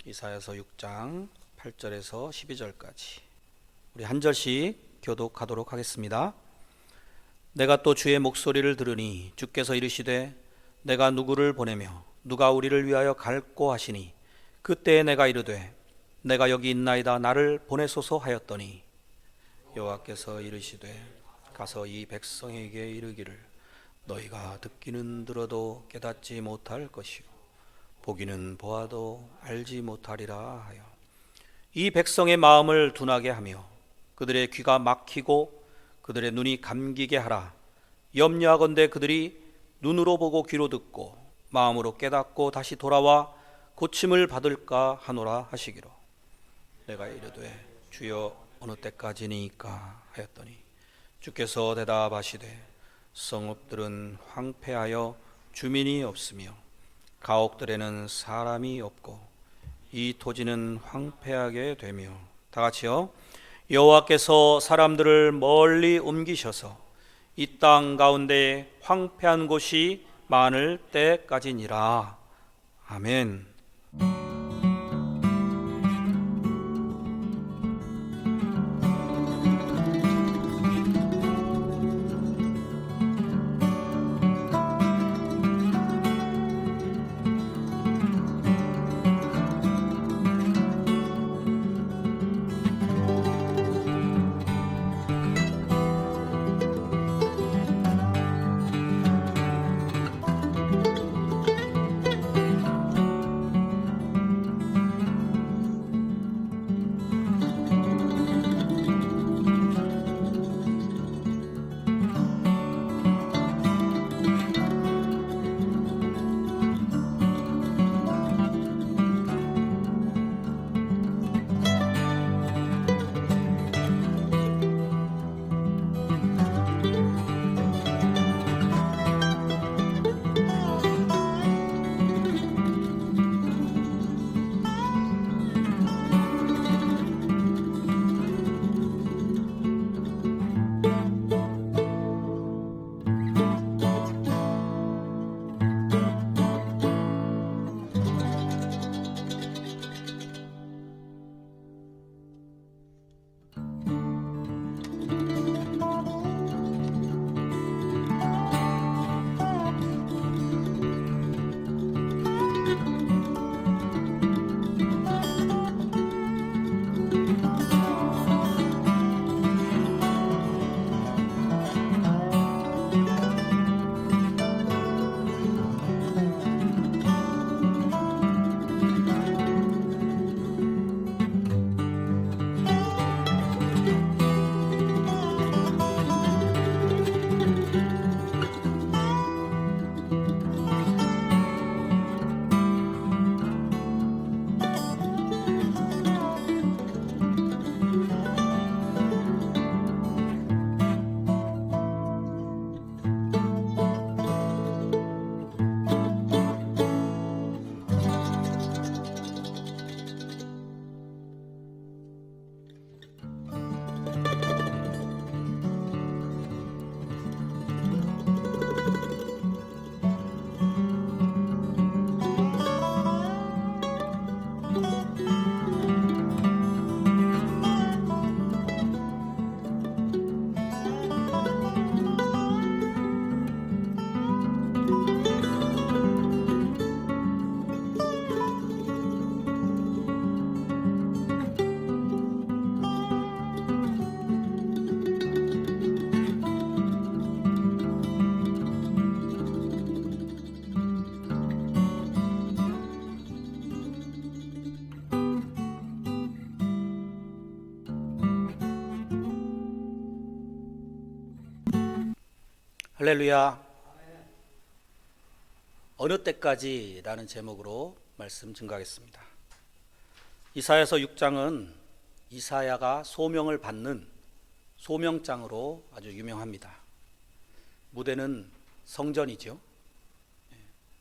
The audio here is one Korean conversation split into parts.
이사야서 6장 8절에서 12절까지 우리 한 절씩 교독하도록 하겠습니다. 내가 또 주의 목소리를 들으니 주께서 이르시되 내가 누구를 보내며 누가 우리를 위하여 갈꼬 하시니 그때에 내가 이르되 내가 여기 있나이다 나를 보내소서 하였더니 여호와께서 이르시되 가서 이 백성에게 이르기를 너희가 듣기는 들어도 깨닫지 못할 것이요 보기는 보아도 알지 못하리라 하여 이 백성의 마음을 둔하게 하며 그들의 귀가 막히고 그들의 눈이 감기게 하라. 염려하건대 그들이 눈으로 보고 귀로 듣고 마음으로 깨닫고 다시 돌아와 고침을 받을까 하노라 하시기로 내가 이르되 주여 어느 때까지니까 하였더니 주께서 대답하시되 성읍들은 황폐하여 주민이 없으며 가옥들에는 사람이 없고 이 토지는 황폐하게 되며 다 같이요. 여호와께서 사람들을 멀리 옮기셔서 이 땅 가운데 황폐한 곳이 많을 때까지니라. 아멘. 할렐루야. 어느 때까지 라는 제목으로 말씀 증거하겠습니다. 이사야서 6장은 이사야가 소명을 받는 소명장으로 아주 유명합니다. 무대는 성전이죠.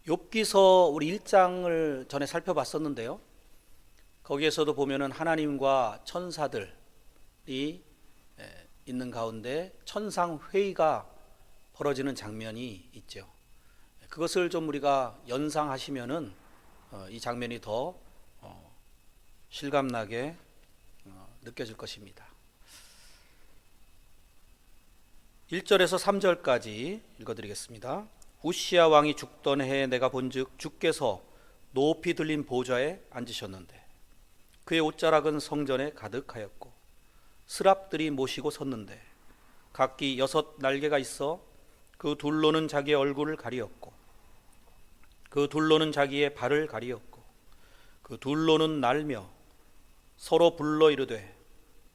욥기서 우리 1장을 전에 살펴봤었는데요. 거기에서도 보면은 하나님과 천사들이 있는 가운데 천상회의가 벌어지는 장면이 있죠. 그것을 좀 우리가 연상하시면은 이 장면이 더 실감나게 느껴질 것입니다. 1절에서 3절까지 읽어드리겠습니다. 우시야 왕이 죽던 해에 내가 본즉 주께서 높이 들린 보좌에 앉으셨는데 그의 옷자락은 성전에 가득하였고 스랍들이 모시고 섰는데 각기 6 날개가 있어 그 둘로는 자기의 얼굴을 가리었고 그 둘로는 자기의 발을 가리었고 그 둘로는 날며 서로 불러 이르되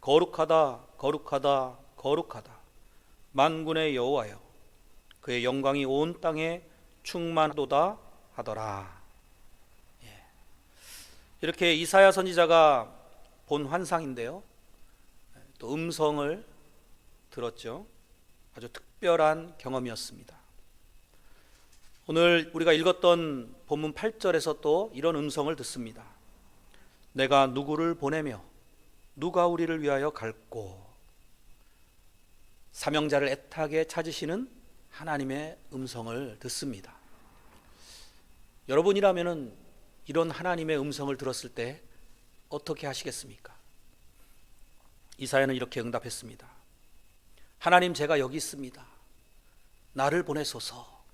거룩하다 거룩하다 거룩하다 만군의 여호와여 그의 영광이 온 땅에 충만하도다 하더라. 이렇게 이사야 선지자가 본 환상인데요, 또 음성을 들었죠. 아주 특별한 경험이었습니다. 오늘 우리가 읽었던 본문 8절에서 또 이런 음성을 듣습니다. 내가 누구를 보내며 누가 우리를 위하여 갈꼬. 사명자를 애타게 찾으시는 하나님의 음성을 듣습니다. 여러분이라면 이런 하나님의 음성을 들었을 때 어떻게 하시겠습니까? 이사야는 이렇게 응답했습니다. 하나님, 제가 여기 있습니다. 나를 보내소서.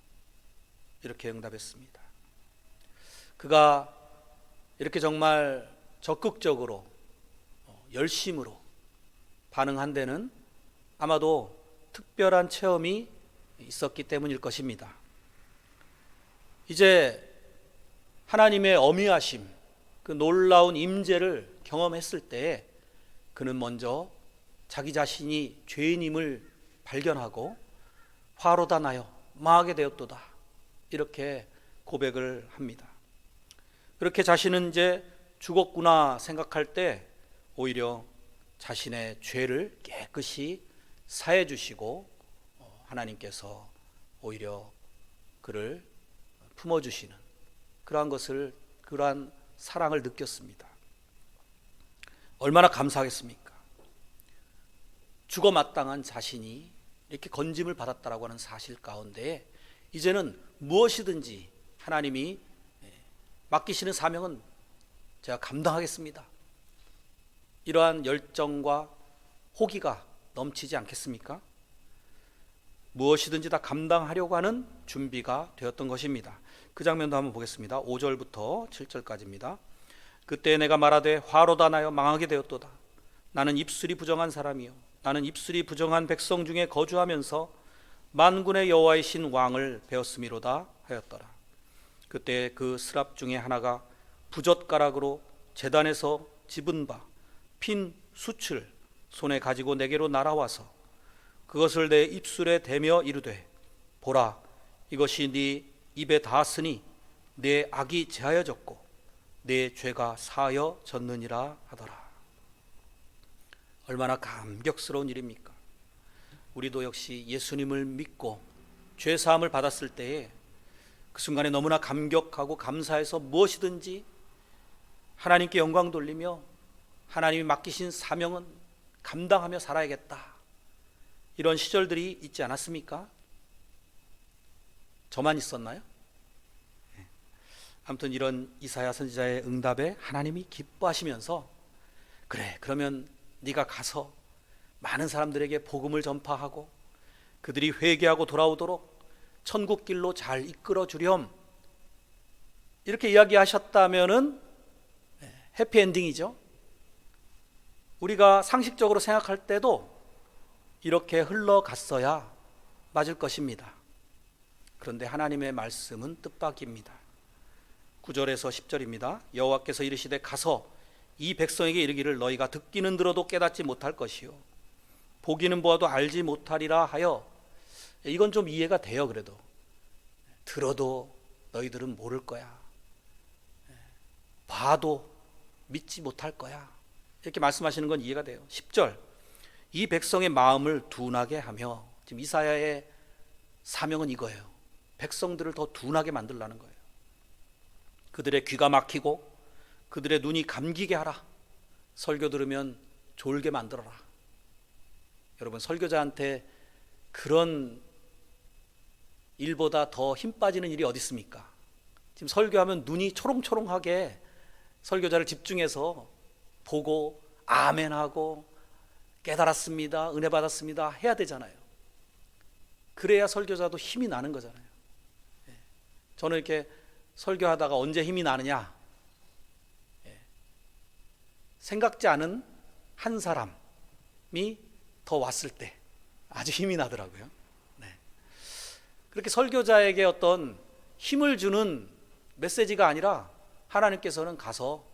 이렇게 응답했습니다. 그가 이렇게 정말 적극적으로 열심으로 반응한 데는 아마도 특별한 체험이 있었기 때문일 것입니다. 이제 하나님의 어미하심, 그 놀라운 임재를 경험했을 때 그는 먼저 자기 자신이 죄인임을 발견하고 화로다 나여 망하게 되었도다, 이렇게 고백을 합니다. 그렇게 자신은 이제 죽었구나 생각할 때 오히려 자신의 죄를 깨끗이 사해 주시고 하나님께서 오히려 그를 품어주시는 그러한 사랑을 느꼈습니다. 얼마나 감사하겠습니까? 죽어 마땅한 자신이 이렇게 건짐을 받았다라고 하는 사실 가운데 이제는 무엇이든지 하나님이 맡기시는 사명은 제가 감당하겠습니다. 이러한 열정과 호기가 넘치지 않겠습니까? 무엇이든지 다 감당하려고 하는 준비가 되었던 것입니다. 그 장면도 한번 보겠습니다. 5절부터 7절까지입니다. 그때 내가 말하되 화로다 나여 망하게 되었도다. 나는 입술이 부정한 사람이요 나는 입술이 부정한 백성 중에 거주하면서 만군의 여호와이신 왕을 배웠음이로다 하였더라. 그때 그 스랍 중에 하나가 부젓가락으로 제단에서 집은 바 핀 숯을 손에 가지고 내게로 날아와서 그것을 내 입술에 대며 이르되 보라, 이것이 네 입에 닿았으니 내 악이 제하여졌고 내 죄가 사하여졌느니라 하더라. 얼마나 감격스러운 일입니까? 우리도 역시 예수님을 믿고 죄 사함을 받았을 때에 그 순간에 너무나 감격하고 감사해서 무엇이든지 하나님께 영광 돌리며 하나님이 맡기신 사명은 감당하며 살아야겠다, 이런 시절들이 있지 않았습니까? 저만 있었나요? 아무튼 이런 이사야 선지자의 응답에 하나님이 기뻐하시면서 그래, 그러면 네가 가서 많은 사람들에게 복음을 전파하고 그들이 회개하고 돌아오도록 천국 길로 잘 이끌어 주렴, 이렇게 이야기하셨다면은 해피엔딩이죠. 우리가 상식적으로 생각할 때도 이렇게 흘러갔어야 맞을 것입니다. 그런데 하나님의 말씀은 뜻밖입니다. 9절에서 10절입니다. 여호와께서 이르시되 가서 이 백성에게 이르기를 너희가 듣기는 들어도 깨닫지 못할 것이요 보기는 보아도 알지 못하리라 하여. 이건 좀 이해가 돼요. 그래도 들어도 너희들은 모를 거야, 봐도 믿지 못할 거야, 이렇게 말씀하시는 건 이해가 돼요. 10절, 이 백성의 마음을 둔하게 하며. 지금 이사야의 사명은 이거예요. 백성들을 더 둔하게 만들라는 거예요. 그들의 귀가 막히고 그들의 눈이 감기게 하라. 설교 들으면 졸게 만들어라. 여러분, 설교자한테 그런 일보다 더 힘 빠지는 일이 어디 있습니까? 지금 설교하면 눈이 초롱초롱하게 설교자를 집중해서 보고 아멘하고 깨달았습니다, 은혜 받았습니다 해야 되잖아요. 그래야 설교자도 힘이 나는 거잖아요. 저는 이렇게 설교하다가 언제 힘이 나느냐, 생각지 않은 한 사람이 더 왔을 때 아주 힘이 나더라고요. 그렇게 설교자에게 어떤 힘을 주는 메시지가 아니라 하나님께서는 가서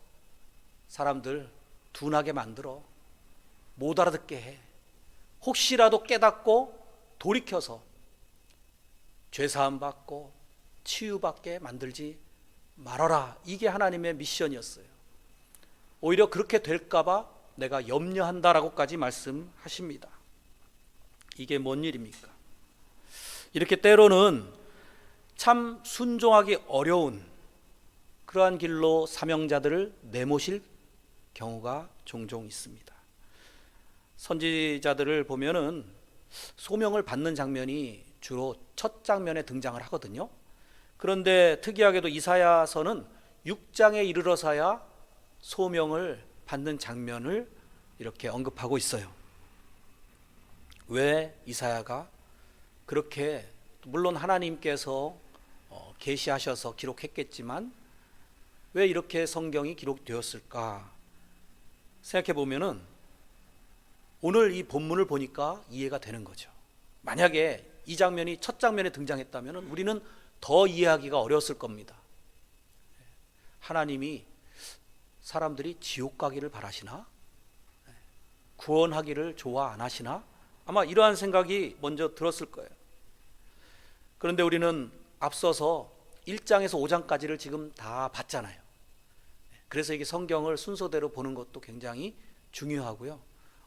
사람들 둔하게 만들어 못 알아듣게 해. 혹시라도 깨닫고 돌이켜서 죄사함 받고 치유받게 만들지 말아라. 이게 하나님의 미션이었어요. 오히려 그렇게 될까봐 내가 염려한다라고까지 말씀하십니다. 이게 뭔 일입니까? 이렇게 때로는 참 순종하기 어려운 그러한 길로 사명자들을 내모실 경우가 종종 있습니다. 선지자들을 보면은 소명을 받는 장면이 주로 첫 장면에 등장을 하거든요. 그런데 특이하게도 이사야서는 6장에 이르러서야 소명을 받는 장면을 이렇게 언급하고 있어요. 왜 이사야가 그렇게, 물론 하나님께서 계시하셔서 기록했겠지만 왜 이렇게 성경이 기록되었을까 생각해 보면은 오늘 이 본문을 보니까 이해가 되는 거죠. 만약에 이 장면이 첫 장면에 등장했다면 우리는 더 이해하기가 어려웠을 겁니다. 하나님이 사람들이 지옥 가기를 바라시나? 구원하기를 좋아 안 하시나? 아마 이러한 생각이 먼저 들었을 거예요. 그런데 우리는 앞서서 1장에서 5장까지를 지금 다 봤잖아요. 그래서 이게 성경을 순서대로 보는 것도 굉장히 중요하고요.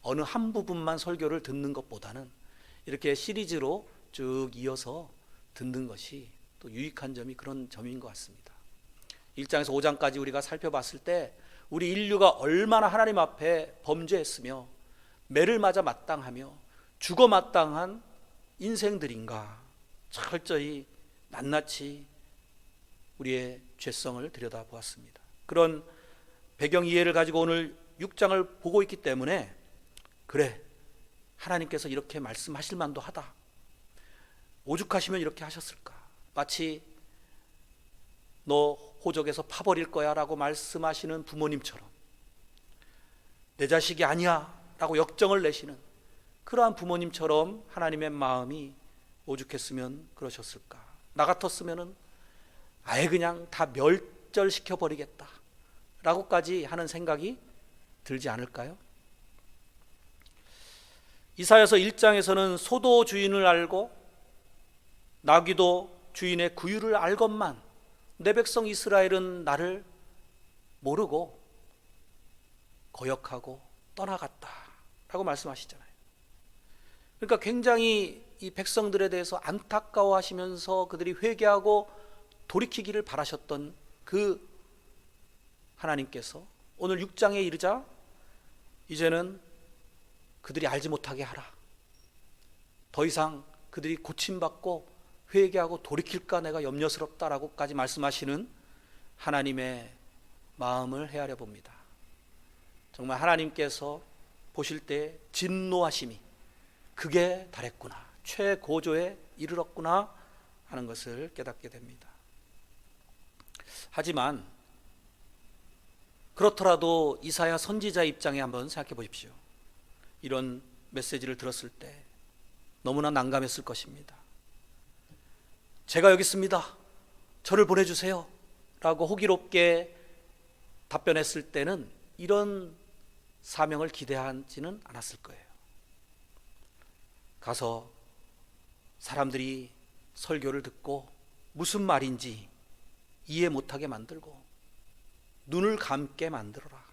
어느 한 부분만 설교를 듣는 것보다는 이렇게 시리즈로 쭉 이어서 듣는 것이 또 유익한 점이 그런 점인 것 같습니다. 1장에서 5장까지 우리가 살펴봤을 때 우리 인류가 얼마나 하나님 앞에 범죄했으며 매를 맞아 마땅하며 죽어 마땅한 인생들인가 철저히 낱낱이 우리의 죄성을 들여다보았습니다. 그런 배경 이해를 가지고 오늘 6장을 보고 있기 때문에 그래, 하나님께서 이렇게 말씀하실 만도 하다, 오죽하시면 이렇게 하셨을까, 마치 너 호적에서 파버릴 거야 라고 말씀하시는 부모님처럼 내 자식이 아니야 라고 역정을 내시는 그러한 부모님처럼 하나님의 마음이 오죽했으면 그러셨을까. 나 같았으면 아예 그냥 다 멸절시켜 버리겠다 라고까지 하는 생각이 들지 않을까요? 이사야서 1장에서는 소도 주인을 알고 나귀도 주인의 구유를 알건만 내 백성 이스라엘은 나를 모르고 거역하고 떠나갔다 라고 말씀하시잖아요. 그러니까 굉장히 이 백성들에 대해서 안타까워하시면서 그들이 회개하고 돌이키기를 바라셨던 그 하나님께서 오늘 6장에 이르자 이제는 그들이 알지 못하게 하라, 더 이상 그들이 고침받고 회개하고 돌이킬까 내가 염려스럽다라고까지 말씀하시는 하나님의 마음을 헤아려 봅니다. 정말 하나님께서 보실 때 진노하심이 극에 달했구나, 최고조에 이르렀구나 하는 것을 깨닫게 됩니다. 하지만 그렇더라도 이사야 선지자 입장에 한번 생각해 보십시오. 이런 메시지를 들었을 때 너무나 난감했을 것입니다. 제가 여기 있습니다, 저를 보내주세요 라고 호기롭게 답변했을 때는 이런 사명을 기대하지는 않았을 거예요. 가서 사람들이 설교를 듣고 무슨 말인지 이해 못하게 만들고 눈을 감게 만들어라,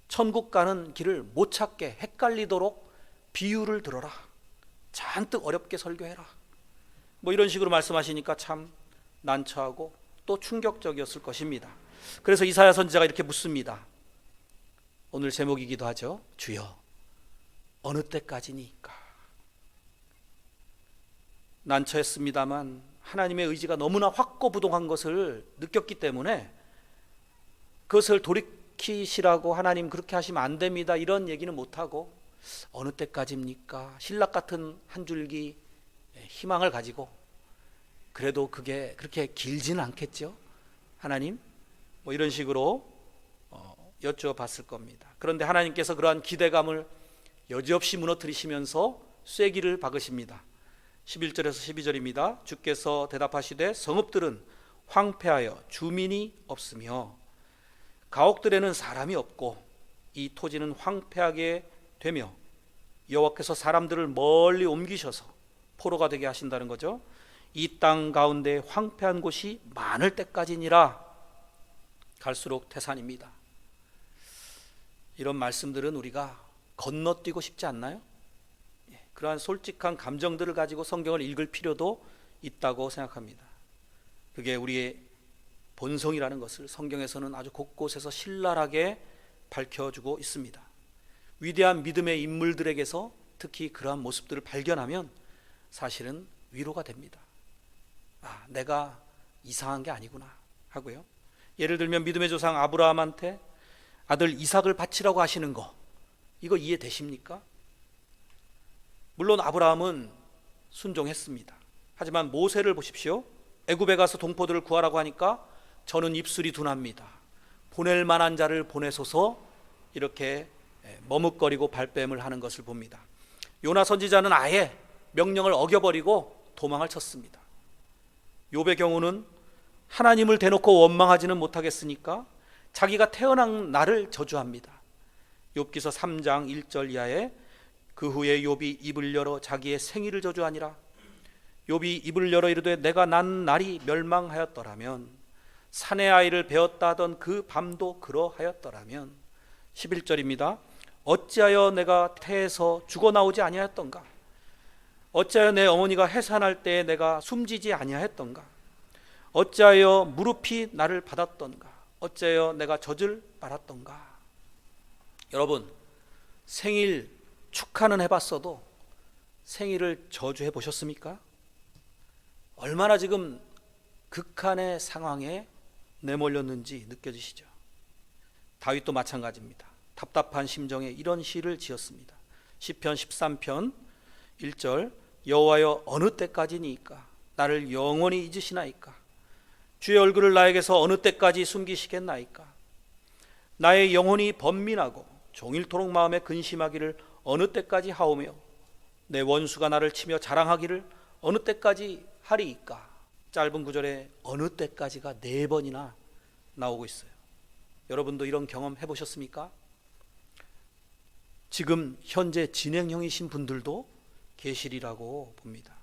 천국 가는 길을 못 찾게 헷갈리도록 비유를 들어라, 잔뜩 어렵게 설교해라, 뭐 이런 식으로 말씀하시니까 참 난처하고 또 충격적이었을 것입니다. 그래서 이사야 선지자가 이렇게 묻습니다. 오늘 제목이기도 하죠. 주여 어느 때까지니까. 난처했습니다만 하나님의 의지가 너무나 확고부동한 것을 느꼈기 때문에 그것을 돌이킬 지키시라고 하나님 그렇게 하시면 안 됩니다, 이런 얘기는 못하고 어느 때까지입니까? 신락 같은 한 줄기 희망을 가지고 그래도 그게 그렇게 길지는 않겠죠? 하나님? 뭐 이런 식으로 여쭈어봤을 겁니다. 그런데 하나님께서 그러한 기대감을 여지없이 무너뜨리시면서 쐐기를 박으십니다. 11절에서 12절입니다. 주께서 대답하시되 성읍들은 황폐하여 주민이 없으며 가옥들에는 사람이 없고 이 토지는 황폐하게 되며 여호와께서 사람들을 멀리 옮기셔서 포로가 되게 하신다는 거죠. 이 땅 가운데 황폐한 곳이 많을 때까지니라. 갈수록 태산입니다. 이런 말씀들은 우리가 건너뛰고 싶지 않나요? 그러한 솔직한 감정들을 가지고 성경을 읽을 필요도 있다고 생각합니다. 그게 우리의 본성이라는 것을 성경에서는 아주 곳곳에서 신랄하게 밝혀주고 있습니다. 위대한 믿음의 인물들에게서 특히 그러한 모습들을 발견하면 사실은 위로가 됩니다. 아, 내가 이상한 게 아니구나 하고요. 예를 들면 믿음의 조상 아브라함한테 아들 이삭을 바치라고 하시는 거, 이거 이해되십니까? 물론 아브라함은 순종했습니다. 하지만 모세를 보십시오. 애굽에 가서 동포들을 구하라고 하니까 저는 입술이 둔합니다, 보낼 만한 자를 보내소서, 이렇게 머뭇거리고 발뺌을 하는 것을 봅니다. 요나 선지자는 아예 명령을 어겨버리고 도망을 쳤습니다. 욥의 경우는 하나님을 대놓고 원망하지는 못하겠으니까 자기가 태어난 날을 저주합니다. 욥기서 3장 1절 이하에 그 후에 욥이 입을 열어 자기의 생일을 저주하니라. 욥이 입을 열어 이르되 내가 난 날이 멸망하였더라면, 사내 아이를 베었다 하던 그 밤도 그러하였더라면. 11절입니다. 어찌하여 내가 태에서 죽어나오지 아니하였던가? 어찌하여 내 어머니가 해산할 때에 내가 숨지지 아니하였던가? 어찌하여 무릎이 나를 받았던가? 어찌하여 내가 젖을 빨았던가? 여러분, 생일 축하는 해봤어도 생일을 저주해 보셨습니까? 얼마나 지금 극한의 상황에 내몰렸는지 느껴지시죠? 다윗도 마찬가지입니다. 답답한 심정에 이런 시를 지었습니다. 시편 13편 1절 여호와여 어느 때까지니까 나를 영원히 잊으시나이까? 주의 얼굴을 나에게서 어느 때까지 숨기시겠나이까? 나의 영혼이 번민하고 종일토록 마음에 근심하기를 어느 때까지 하오며 내 원수가 나를 치며 자랑하기를 어느 때까지 하리이까? 짧은 구절에 어느 때까지가 4번이나 나오고 있어요. 여러분도 이런 경험 해보셨습니까? 지금 현재 진행형이신 분들도 계시리라고 봅니다.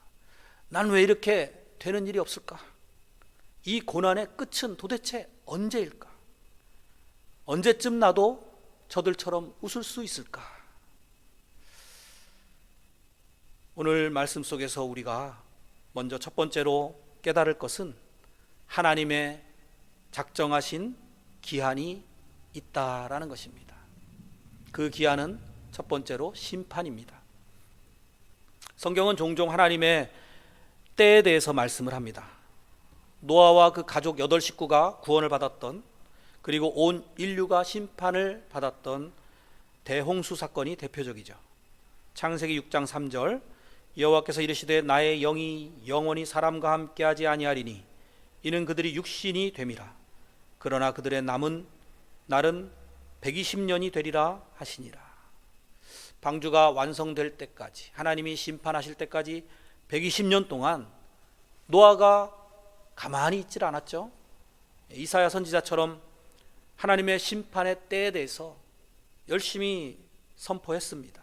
난 왜 이렇게 되는 일이 없을까? 이 고난의 끝은 도대체 언제일까? 언제쯤 나도 저들처럼 웃을 수 있을까? 오늘 말씀 속에서 우리가 먼저 첫 번째로 깨달을 것은 하나님의 작정하신 기한이 있다라는 것입니다. 그 기한은 첫 번째로 심판입니다. 성경은 종종 하나님의 때에 대해서 말씀을 합니다. 노아와 그 가족 8식구가 구원을 받았던, 그리고 온 인류가 심판을 받았던 대홍수 사건이 대표적이죠. 창세기 6장 3절 여호와께서 이르시되 나의 영이 영원히 사람과 함께하지 아니하리니 이는 그들이 육신이 됨이라. 그러나 그들의 남은 날은 120년이 되리라 하시니라. 방주가 완성될 때까지, 하나님이 심판하실 때까지 120년 동안 노아가 가만히 있질 않았죠. 이사야 선지자처럼 하나님의 심판의 때에 대해서 열심히 선포했습니다.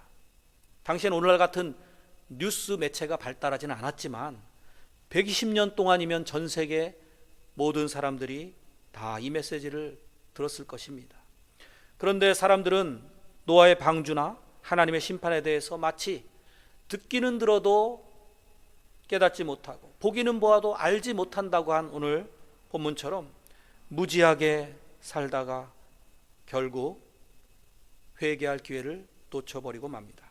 당시엔 오늘날 같은 뉴스 매체가 발달하지는 않았지만 120년 동안이면 전 세계 모든 사람들이 다 이 메시지를 들었을 것입니다. 그런데 사람들은 노아의 방주나 하나님의 심판에 대해서 마치 듣기는 들어도 깨닫지 못하고 보기는 보아도 알지 못한다고 한 오늘 본문처럼 무지하게 살다가 결국 회개할 기회를 놓쳐버리고 맙니다.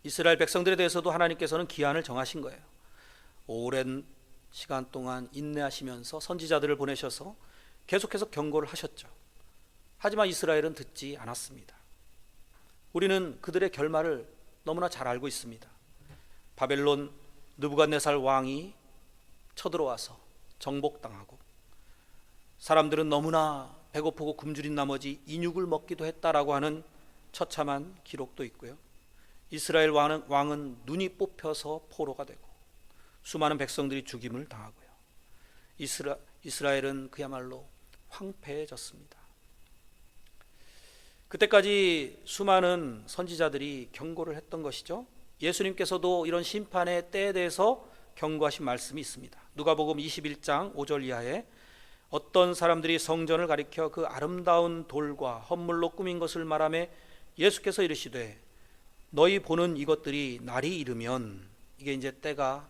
이스라엘 백성들에 대해서도 하나님께서는 기한을 정하신 거예요. 오랜 시간 동안 인내하시면서 선지자들을 보내셔서 계속해서 경고를 하셨죠. 하지만 이스라엘은 듣지 않았습니다. 우리는 그들의 결말을 너무나 잘 알고 있습니다. 바벨론 느부갓네살 왕이 쳐들어와서 정복당하고 사람들은 너무나 배고프고 굶주린 나머지 인육을 먹기도 했다라고 하는 처참한 기록도 있고요. 이스라엘 왕은 눈이 뽑혀서 포로가 되고 수많은 백성들이 죽임을 당하고요. 이스라엘은 그야말로 황폐해졌습니다. 그때까지 수많은 선지자들이 경고를 했던 것이죠. 예수님께서도 이런 심판의 때에 대해서 경고하신 말씀이 있습니다. 누가복음 21장 5절 이하에 어떤 사람들이 성전을 가리켜 그 아름다운 돌과 헌물로 꾸민 것을 말하며 예수께서 이르시되 너희 보는 이것들이 날이 이르면, 이게 이제 때가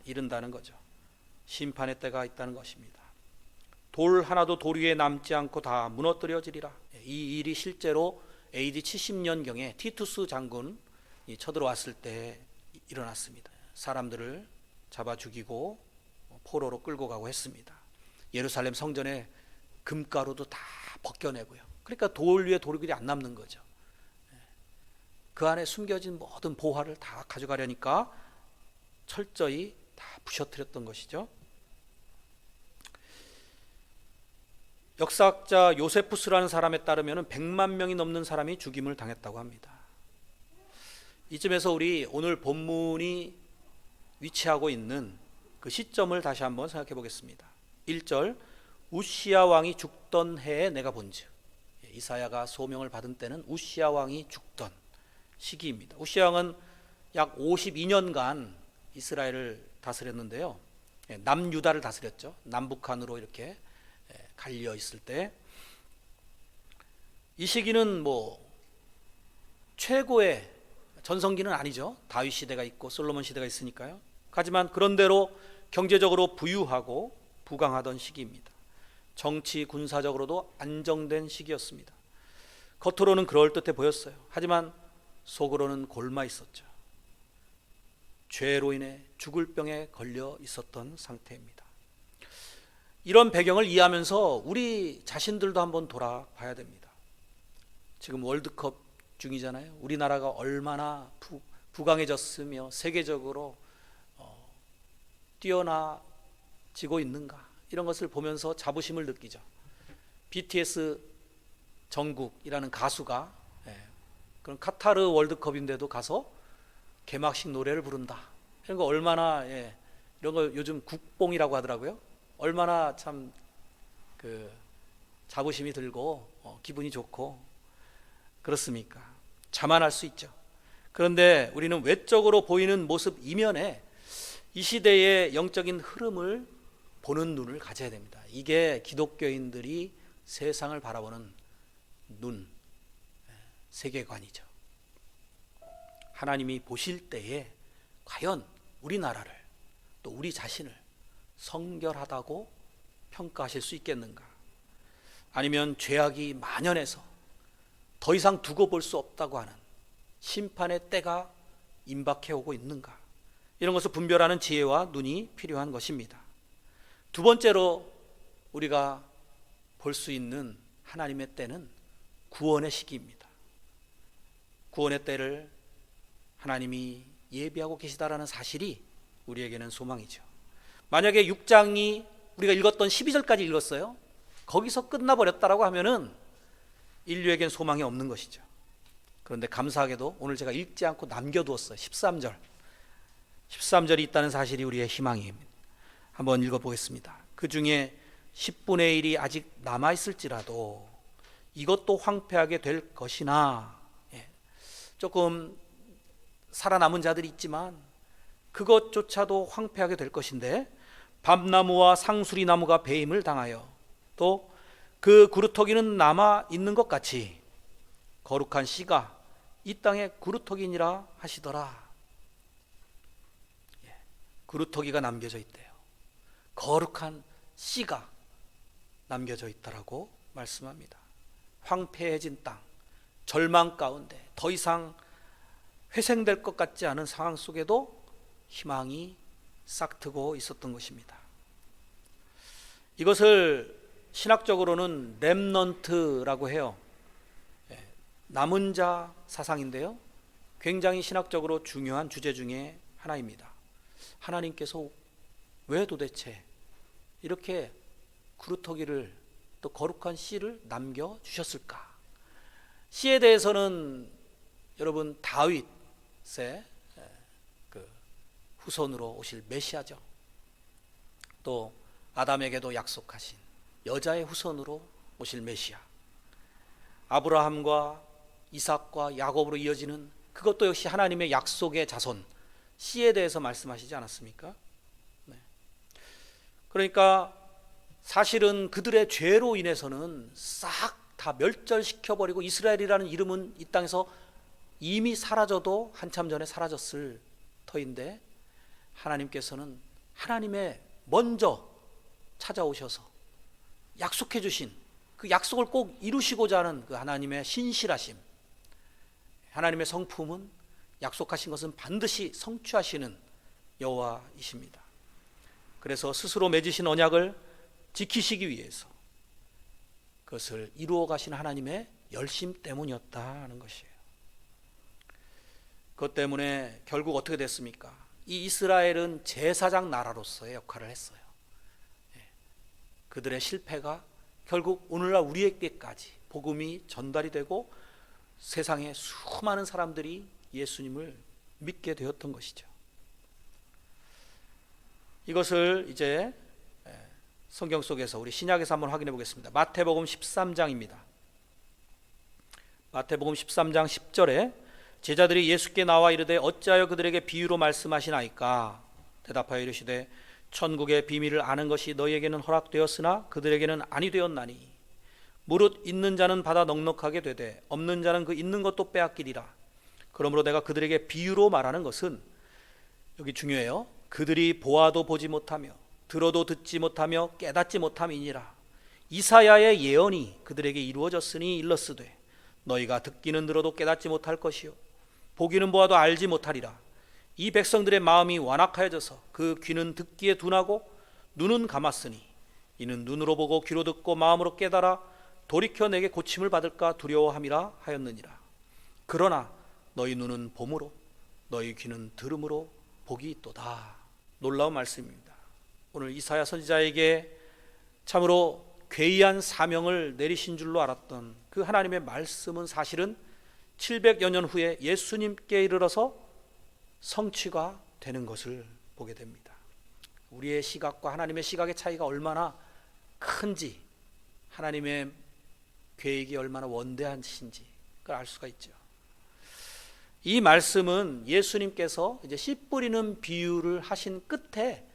이른다는 거죠. 심판의 때가 있다는 것입니다. 돌 하나도 돌 위에 남지 않고 다 무너뜨려지리라. 이 일이 실제로 AD 70년경에 티투스 장군이 쳐들어왔을 때 일어났습니다. 사람들을 잡아 죽이고 포로로 끌고 가고 했습니다. 예루살렘 성전에 금가루도 다 벗겨내고요. 그러니까 돌 위에 돌이 안 남는 거죠. 그 안에 숨겨진 모든 보화를 다 가져가려니까 철저히 다 부셔뜨렸던 것이죠. 역사학자 요세푸스라는 사람에 따르면 100만 명이 넘는 사람이 죽임을 당했다고 합니다. 이쯤에서 우리 오늘 본문이 위치하고 있는 그 시점을 다시 한번 생각해 보겠습니다. 1절, 우시야 왕이 죽던 해에 내가 본즉. 이사야가 소명을 받은 때는 우시야 왕이 죽던 시기입니다. 우시야 왕은 약 52년간 이스라엘을 다스렸는데요. 남유다를 다스렸죠. 남북한으로 이렇게 갈려 있을 때, 이 시기는 최고의 전성기는 아니죠. 다윗 시대가 있고 솔로몬 시대가 있으니까요. 하지만 그런대로 경제적으로 부유하고 부강하던 시기입니다. 정치 군사적으로도 안정된 시기였습니다. 겉으로는 그럴듯해 보였어요. 하지만 속으로는 골마 있었죠. 죄로 인해 죽을 병에 걸려 있었던 상태입니다. 이런 배경을 이해하면서 우리 자신들도 한번 돌아봐야 됩니다. 지금 월드컵 중이잖아요. 우리나라가 얼마나 부강해졌으며 세계적으로 뛰어나지고 있는가, 이런 것을 보면서 자부심을 느끼죠. BTS 정국이라는 가수가 그런 카타르 월드컵인데도 가서 개막식 노래를 부른다. 이런 거 얼마나, 이런 거 요즘 국뽕이라고 하더라고요. 얼마나 참 자부심이 들고 기분이 좋고 그렇습니까? 자만할 수 있죠. 그런데 우리는 외적으로 보이는 모습 이면에 이 시대의 영적인 흐름을 보는 눈을 가져야 됩니다. 이게 기독교인들이 세상을 바라보는 눈, 세계관이죠. 하나님이 보실 때에 과연 우리나라를, 또 우리 자신을 성결하다고 평가하실 수 있겠는가? 아니면 죄악이 만연해서 더 이상 두고 볼 수 없다고 하는 심판의 때가 임박해 오고 있는가? 이런 것을 분별하는 지혜와 눈이 필요한 것입니다. 두 번째로 우리가 볼 수 있는 하나님의 때는 구원의 시기입니다. 구원의 때를 하나님이 예비하고 계시다라는 사실이 우리에게는 소망이죠. 만약에 6장이 우리가 읽었던 12절까지 읽었어요. 거기서 끝나버렸다라고 하면은 인류에겐 소망이 없는 것이죠. 그런데 감사하게도 오늘 제가 읽지 않고 남겨두었어요. 13절. 13절이 있다는 사실이 우리의 희망입니다. 한번 읽어보겠습니다. 그 중에 10분의 1이 아직 남아있을지라도 이것도 황폐하게 될 것이나, 조금 살아남은 자들이 있지만 그것조차도 황폐하게 될 것인데, 밤나무와 상수리 나무가 배임을 당하여 또 그 구루터기는 남아 있는 것 같이 거룩한 씨가 이 땅에 구루터기니라 하시더라. 구루터기가 남겨져 있대요. 거룩한 씨가 남겨져 있다라고 말씀합니다. 황폐해진 땅, 절망 가운데 더 이상 회생될 것 같지 않은 상황 속에도 희망이 싹트고 있었던 것입니다. 이것을 신학적으로는 렘넌트라고 해요. 남은 자 사상인데요, 굉장히 신학적으로 중요한 주제 중에 하나입니다. 하나님께서 왜 도대체 이렇게 구루터기를, 또 거룩한 씨를 남겨주셨을까? 씨에 대해서는 여러분, 다윗의 그 후손으로 오실 메시아죠. 또 아담에게도 약속하신 여자의 후손으로 오실 메시아, 아브라함과 이삭과 야곱으로 이어지는 그것도 역시 하나님의 약속의 자손 씨에 대해서 말씀하시지 않았습니까? 네. 그러니까 사실은 그들의 죄로 인해서는 싹 다 멸절시켜버리고 이스라엘이라는 이름은 이 땅에서 이미 사라져도 한참 전에 사라졌을 터인데, 하나님께서는 하나님의 먼저 찾아오셔서 약속해 주신 그 약속을 꼭 이루시고자 하는 그 하나님의 신실하심, 하나님의 성품은 약속하신 것은 반드시 성취하시는 여호와이십니다. 그래서 스스로 맺으신 언약을 지키시기 위해서 그것을 이루어 가신 하나님의 열심 때문이었다는 것이에요. 그것 때문에 결국 어떻게 됐습니까? 이 이스라엘은 제사장 나라로서의 역할을 했어요. 그들의 실패가 결국 오늘날 우리에게까지 복음이 전달이 되고 세상에 수많은 사람들이 예수님을 믿게 되었던 것이죠. 이것을 이제 성경 속에서 우리 신약에서 한번 확인해 보겠습니다. 마태복음 13장입니다. 마태복음 13장 10절에 제자들이 예수께 나와 이르되 어찌하여 그들에게 비유로 말씀하시나이까? 대답하여 이르시되 천국의 비밀을 아는 것이 너희에게는 허락되었으나 그들에게는 아니 되었나니 무릇 있는 자는 받아 넉넉하게 되되 없는 자는 그 있는 것도 빼앗기리라. 그러므로 내가 그들에게 비유로 말하는 것은, 여기 중요해요, 그들이 보아도 보지 못하며 들어도 듣지 못하며 깨닫지 못함이니라. 이사야의 예언이 그들에게 이루어졌으니 일렀으되 너희가 듣기는 들어도 깨닫지 못할 것이요 보기는 보아도 알지 못하리라. 이 백성들의 마음이 완악하여져서 그 귀는 듣기에 둔하고 눈은 감았으니 이는 눈으로 보고 귀로 듣고 마음으로 깨달아 돌이켜 내게 고침을 받을까 두려워함이라 하였느니라. 그러나 너희 눈은 봄으로 너희 귀는 들음으로 복이 있도다. 놀라운 말씀입니다. 오늘 이사야 선지자에게 참으로 괴이한 사명을 내리신 줄로 알았던 그 하나님의 말씀은 사실은 700여 년 후에 예수님께 이르러서 성취가 되는 것을 보게 됩니다. 우리의 시각과 하나님의 시각의 차이가 얼마나 큰지, 하나님의 계획이 얼마나 원대하신지 그걸 알 수가 있죠. 이 말씀은 예수님께서 이제 씨 뿌리는 비유를 하신 끝에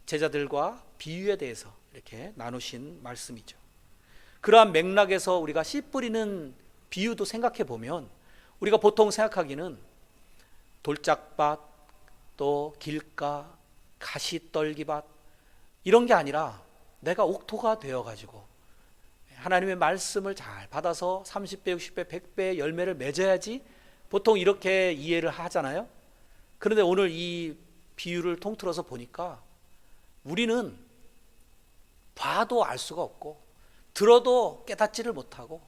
제자들과 비유에 대해서 이렇게 나누신 말씀이죠. 그러한 맥락에서 우리가 씨 뿌리는 비유도 생각해 보면, 우리가 보통 생각하기는 돌짝밭, 또 길가, 가시떨기밭 이런 게 아니라 내가 옥토가 되어가지고 하나님의 말씀을 잘 받아서 30배, 60배, 100배의 열매를 맺어야지 보통 이렇게 이해를 하잖아요. 그런데 오늘 이 비유를 통틀어서 보니까 우리는 봐도 알 수가 없고 들어도 깨닫지를 못하고,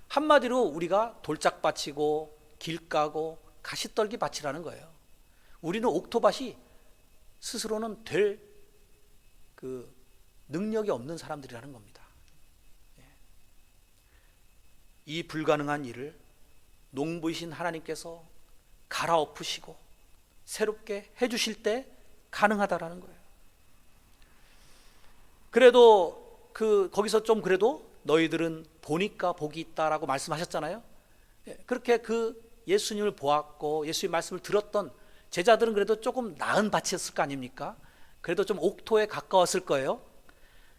한마디로 우리가 돌짝밭이고 길가고 가시떨기 밭이라는 거예요. 우리는 옥토밭이 스스로는 될 그 능력이 없는 사람들이라는 겁니다. 이 불가능한 일을 농부이신 하나님께서 갈아엎으시고 새롭게 해주실 때 가능하다라는 거예요. 그래도 거기서 좀 그래도 너희들은 보니까 복이 있다라고 말씀하셨잖아요. 그렇게 그 예수님을 보았고 예수의 말씀을 들었던 제자들은 그래도 조금 나은 밭이었을 거 아닙니까? 그래도 좀 옥토에 가까웠을 거예요.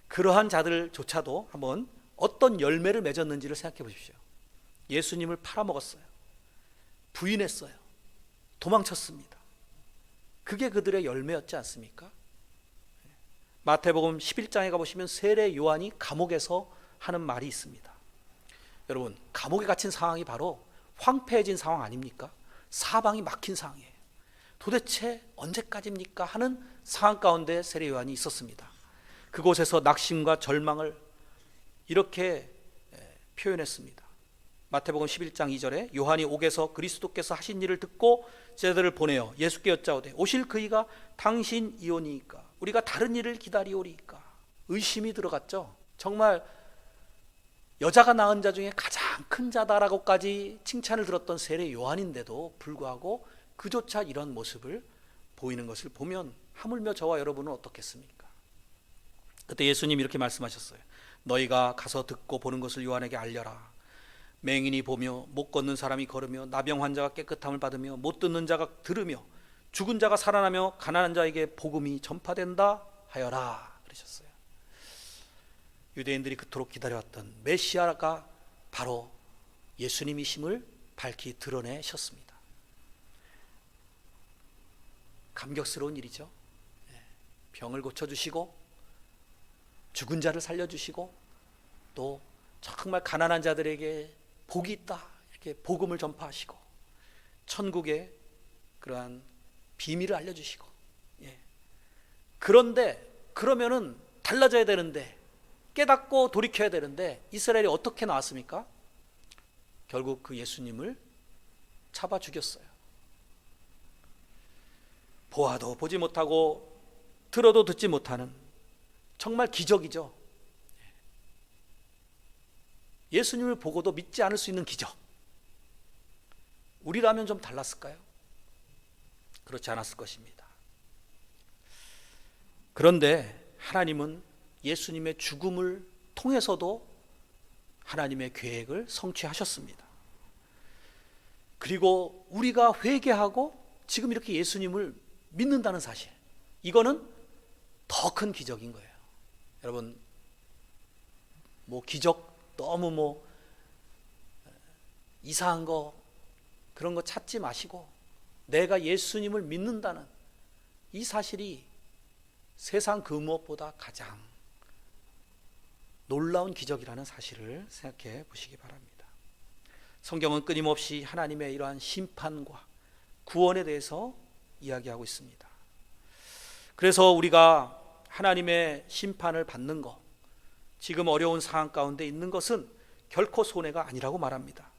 그러한 자들조차도 한번 어떤 열매를 맺었는지를 생각해 보십시오. 예수님을 팔아먹었어요. 부인했어요. 도망쳤습니다. 그게 그들의 열매였지 않습니까? 마태복음 11장에 가보시면 세례 요한이 감옥에서 하는 말이 있습니다. 여러분, 감옥에 갇힌 상황이 바로 황폐해진 상황 아닙니까? 사방이 막힌 상황이에요. 도대체 언제까지입니까? 하는 상황 가운데 세례 요한이 있었습니다. 그곳에서 낙심과 절망을 이렇게 표현했습니다. 마태복음 11장 2절에 요한이 옥에서 그리스도께서 하신 일을 듣고 제자들을 보내어 예수께 여짜오되 오실 그이가 당신이오니이까 우리가 다른 일을 기다리오리이까. 의심이 들어갔죠. 정말 여자가 낳은 자 중에 가장 큰 자다라고까지 칭찬을 들었던 세례 요한인데도 불구하고 그조차 이런 모습을 보이는 것을 보면 하물며 저와 여러분은 어떻겠습니까? 그때 예수님 이렇게 말씀하셨어요. 너희가 가서 듣고 보는 것을 요한에게 알려라. 맹인이 보며 못 걷는 사람이 걸으며 나병 환자가 깨끗함을 받으며 못 듣는 자가 들으며 죽은 자가 살아나며 가난한 자에게 복음이 전파된다 하여라 그러셨어요. 유대인들이 그토록 기다려왔던 메시아가 바로 예수님이심을 밝히 드러내셨습니다. 감격스러운 일이죠. 병을 고쳐주시고 죽은 자를 살려주시고 또 정말 가난한 자들에게 복이 있다 이렇게 복음을 전파하시고 천국의 그러한 비밀을 알려주시고, 그런데 그러면은 달라져야 되는데 깨닫고 돌이켜야 되는데 이스라엘이 어떻게 나왔습니까? 결국 그 예수님을 잡아 죽였어요. 보아도 보지 못하고 들어도 듣지 못하는 정말 기적이죠. 예수님을 보고도 믿지 않을 수 있는 기적. 우리라면 좀 달랐을까요? 그렇지 않았을 것입니다. 그런데 하나님은 예수님의 죽음을 통해서도 하나님의 계획을 성취하셨습니다. 그리고 우리가 회개하고 지금 이렇게 예수님을 믿는다는 사실, 이거는 더 큰 기적인 거예요. 여러분, 기적 너무 이상한 거 그런 거 찾지 마시고 내가 예수님을 믿는다는 이 사실이 세상 그 무엇보다 가장 놀라운 기적이라는 사실을 생각해 보시기 바랍니다. 성경은 끊임없이 하나님의 이러한 심판과 구원에 대해서 이야기하고 있습니다. 그래서 우리가 하나님의 심판을 받는 것, 지금 어려운 상황 가운데 있는 것은 결코 손해가 아니라고 말합니다.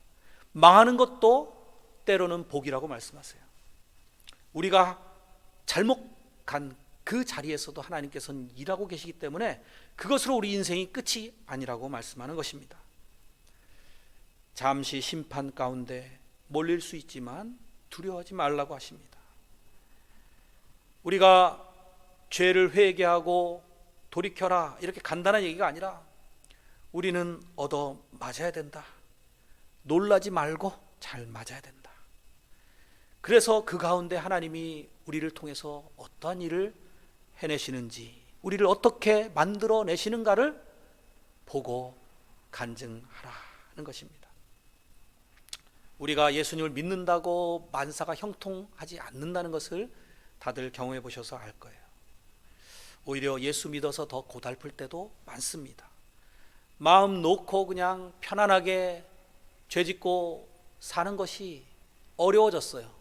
망하는 것도 때로는 복이라고 말씀하세요. 우리가 잘못 간 그 자리에서도 하나님께서는 일하고 계시기 때문에 그것으로 우리 인생이 끝이 아니라고 말씀하는 것입니다. 잠시 심판 가운데 몰릴 수 있지만 두려워하지 말라고 하십니다. 우리가 죄를 회개하고 돌이켜라 이렇게 간단한 얘기가 아니라 우리는 얻어 맞아야 된다. 놀라지 말고 잘 맞아야 된다. 그래서 그 가운데 하나님이 우리를 통해서 어떠한 일을 해내시는지, 우리를 어떻게 만들어내시는가를 보고 간증하라는 것입니다. 우리가 예수님을 믿는다고 만사가 형통하지 않는다는 것을 다들 경험해 보셔서 알 거예요. 오히려 예수 믿어서 더 고달플 때도 많습니다. 마음 놓고 그냥 편안하게 죄짓고 사는 것이 어려워졌어요.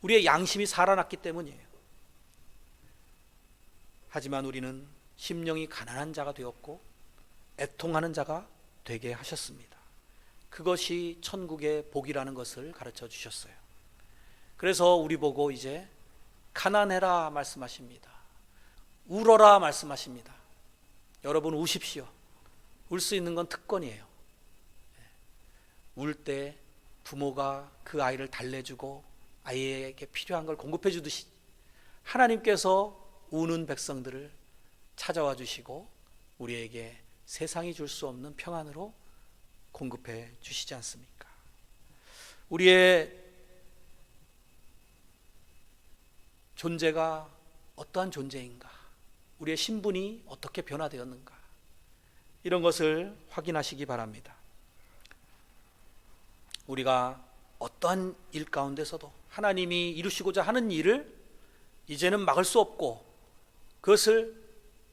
우리의 양심이 살아났기 때문이에요. 하지만 우리는 심령이 가난한 자가 되었고 애통하는 자가 되게 하셨습니다. 그것이 천국의 복이라는 것을 가르쳐 주셨어요. 그래서 우리 보고 이제 가난해라 말씀하십니다. 울어라 말씀하십니다. 여러분 우십시오. 울 수 있는 건 특권이에요. 울 때 부모가 그 아이를 달래주고 아이에게 필요한 걸 공급해 주듯이 하나님께서 우는 백성들을 찾아와 주시고 우리에게 세상이 줄 수 없는 평안으로 공급해 주시지 않습니까? 우리의 존재가 어떠한 존재인가? 우리의 신분이 어떻게 변화되었는가? 이런 것을 확인하시기 바랍니다. 우리가 어떠한 일 가운데서도 하나님이 이루시고자 하는 일을 이제는 막을 수 없고 그것을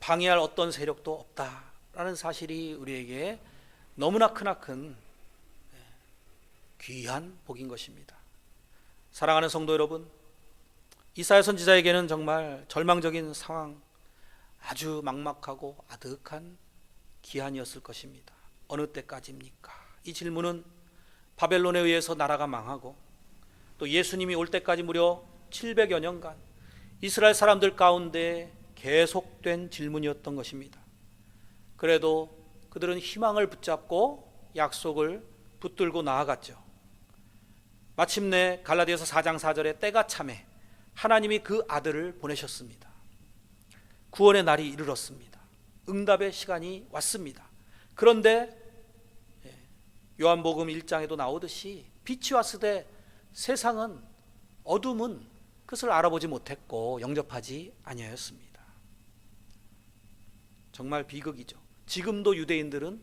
방해할 어떤 세력도 없다라는 사실이 우리에게 너무나 크나큰 귀한 복인 것입니다. 사랑하는 성도 여러분, 이사야 선지자에게는 정말 절망적인 상황, 아주 막막하고 아득한 기한이었을 것입니다. 어느 때까지입니까? 이 질문은 바벨론에 의해서 나라가 망하고 또 예수님이 올 때까지 무려 700여 년간 이스라엘 사람들 가운데 계속된 질문이었던 것입니다. 그래도 그들은 희망을 붙잡고 약속을 붙들고 나아갔죠. 마침내 갈라디아서 4장 4절에 때가 차매 하나님이 그 아들을 보내셨습니다. 구원의 날이 이르렀습니다. 응답의 시간이 왔습니다. 그런데 요한복음 1장에도 나오듯이 빛이 왔으되 세상은 어둠은 그것을 알아보지 못했고 영접하지 아니하였습니다. 정말 비극이죠. 지금도 유대인들은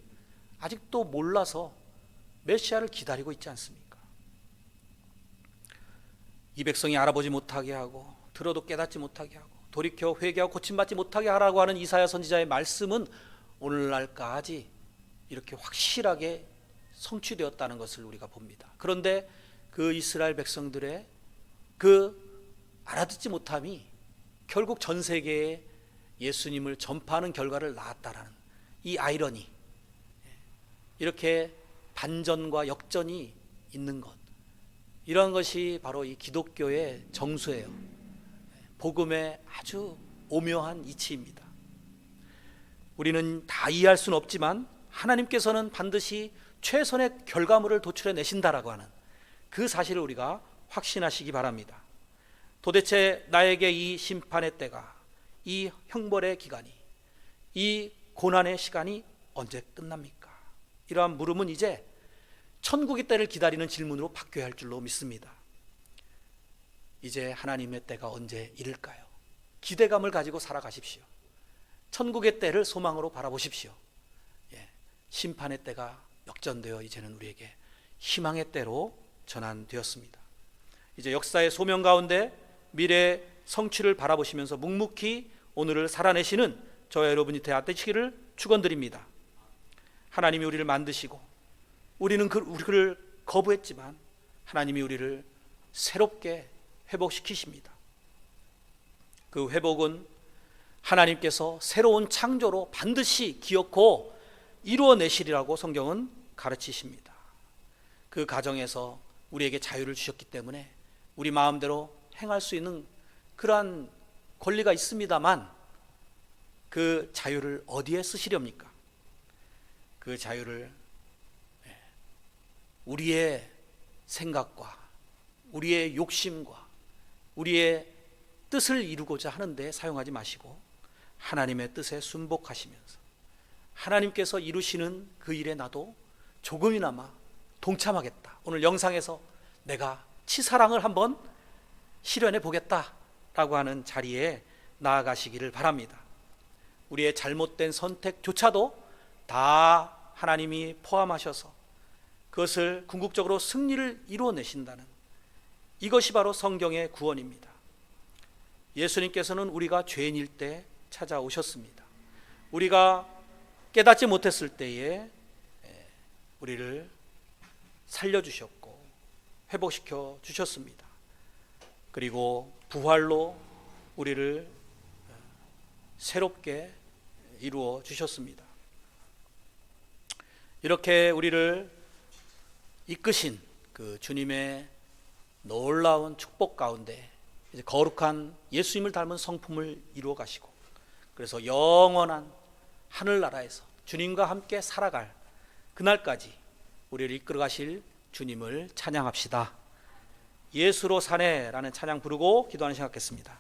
아직도 몰라서 메시아를 기다리고 있지 않습니까? 이 백성이 알아보지 못하게 하고 들어도 깨닫지 못하게 하고 돌이켜 회개하고 고침받지 못하게 하라고 하는 이사야 선지자의 말씀은 오늘날까지 이렇게 확실하게 성취되었다는 것을 우리가 봅니다. 그런데 그 이스라엘 백성들의 그 알아듣지 못함이 결국 전 세계에 예수님을 전파하는 결과를 낳았다라는 이 아이러니, 이렇게 반전과 역전이 있는 것, 이런 것이 바로 이 기독교의 정수예요. 복음의 아주 오묘한 이치입니다. 우리는 다 이해할 수는 없지만 하나님께서는 반드시 최선의 결과물을 도출해 내신다라고 하는 그 사실을 우리가 확신하시기 바랍니다. 도대체 나에게 이 심판의 때가, 이 형벌의 기간이, 이 고난의 시간이 언제 끝납니까? 이러한 물음은 이제 천국의 때를 기다리는 질문으로 바뀌어야 할 줄로 믿습니다. 이제 하나님의 때가 언제 이를까요? 기대감을 가지고 살아가십시오. 천국의 때를 소망으로 바라보십시오. 심판의 때가 역전되어 이제는 우리에게 희망의 때로 전환되었습니다. 이제 역사의 소명 가운데 미래의 성취를 바라보시면서 묵묵히 오늘을 살아내시는 저와 여러분이 되시기를 축원드립니다. 하나님이 우리를 만드시고 우리는 우리를 거부했지만 하나님이 우리를 새롭게 회복시키십니다. 그 회복은 하나님께서 새로운 창조로 반드시 기어코 이루어내시리라고 성경은 가르치십니다. 그 과정에서 우리에게 자유를 주셨기 때문에 우리 마음대로 행할 수 있는 그러한 권리가 있습니다만 그 자유를 어디에 쓰시렵니까? 그 자유를 우리의 생각과 우리의 욕심과 우리의 뜻을 이루고자 하는데 사용하지 마시고 하나님의 뜻에 순복하시면서 하나님께서 이루시는 그 일에 나도 조금이나마 동참하겠다. 오늘 영상에서 내가 치사랑을 한번 실현해 보겠다라고 하는 자리에 나아가시기를 바랍니다. 우리의 잘못된 선택조차도 다 하나님이 포함하셔서 그것을 궁극적으로 승리를 이루어내신다는 이것이 바로 성경의 구원입니다. 예수님께서는 우리가 죄인일 때 찾아오셨습니다. 우리가 깨닫지 못했을 때에 우리를 살려주셨고 회복시켜 주셨습니다. 그리고 부활로 우리를 새롭게 이루어 주셨습니다. 이렇게 우리를 이끄신 그 주님의 놀라운 축복 가운데 이제 거룩한 예수님을 닮은 성품을 이루어 가시고 그래서 영원한 하늘나라에서 주님과 함께 살아갈 그날까지 우리를 이끌어 가실 주님을 찬양합시다. 예수로 사네라는 찬양 부르고 기도하는 시간 갖겠습니다.